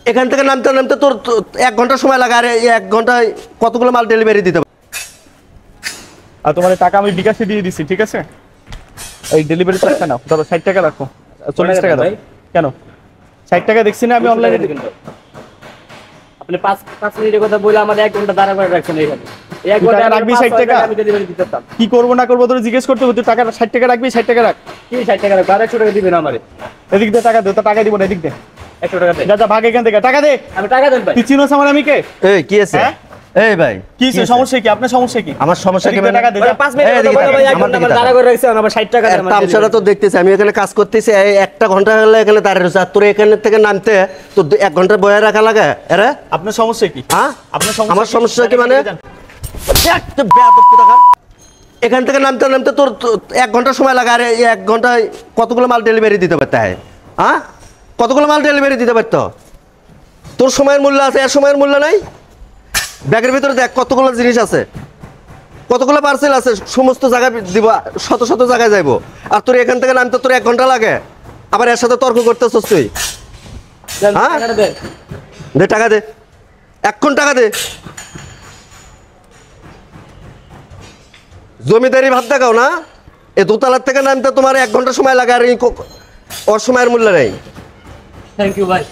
এখান থেকে নামতে নামতে তোর 1 ঘন্টা সময় লাগে, আর এই 1 ঘন্টায় কতগুলো মাল ডেলিভারি দিতে হবে? আর তোমার টাকা আমি বিকাশে দিয়ে দিচ্ছি, ঠিক আছে? এই ডেলিভারি চার্জটা নাও, ধরো 60 টাকা রাখো, 40 টাকা দাও। কেন 60 টাকা দেখছি না আমি অনলাইনে? আপনি 5 মিনিটের কথা বলে আমাদের 1 ঘন্টা দাঁড়া করে রাখছেন এখানে। 1 ঘন্টা রাখবি 60 টাকা, আমি ডেলিভারি দিতে পারতাম। কি করব না করব তোর জিজ্ঞেস করতে হতো। টাকা 60 টাকা রাখবি, 60 টাকা রাখ। কি 60 টাকা রাখ, 100 টাকা দিবেন আমারে। এদিক দিয়ে টাকা দে, তো টাকা দিব না, এদিক দে 100 টাকা দে। যা ভাগ এখান থেকে, টাকা দে। আমি টাকা দেন ভাই। তুই চিনোস আমার আমি কে? এই কি আছে? এই ভাই কি সমস্যা কি? আপনার সমস্যা কি? আমার সমস্যা কি? টাকা দে। 5 মিনিটের কথা বলে ভাই 1 ঘন্টা দাঁড়া করে রাখছেন, আবার 60 টাকা দেন। তামসাটা তো দেখতেছি, আমি এখানে কাজ করতেছি, এই 1 ঘন্টা হলে এখানে দাঁড়িয়ে রয়েছে, আর তোর এখানে থেকে নামতে তো 1 ঘন্টা বয়ে রাখা লাগে। আরে আপনার সমস্যা কি? হ্যাঁ আপনার সমস্যা, আমার সমস্যা কি মানে? এখান থেকে নামতে নামতে তোর 1 ঘন্টা সময় লাগে, আর এই 1 ঘন্টায় কতগুলো মাল ডেলিভারি দিতে পারতে হয়? হ্যাঁ কতগুলো মাল ডেলিভারি দিতে পারতো? তোর সময়ের মূল্য আছে, এর সময়ের মূল্য নাই। ব্যাগের ভিতরে দেখ কতগুলো জিনিস আছে, কতগুলো পার্সেল আছে, সমস্ত জায়গায় দিব, শত শত জায়গায় যাইব, আর তোর এখান থেকে নামতে তোর 1 ঘন্টা লাগে, আবার এর সাথে তর্ক করতেছস তুই। হ্যাঁ দে টাকা দে, এখন টাকা দে। জমিদারি ভাব দেখাও না? এই দোতলার থেকে নামতে তোমার 1 ঘন্টা সময় লাগে, আর এই অসময়ের মূল্য নেই। থ্যাংক ইউ ভাই।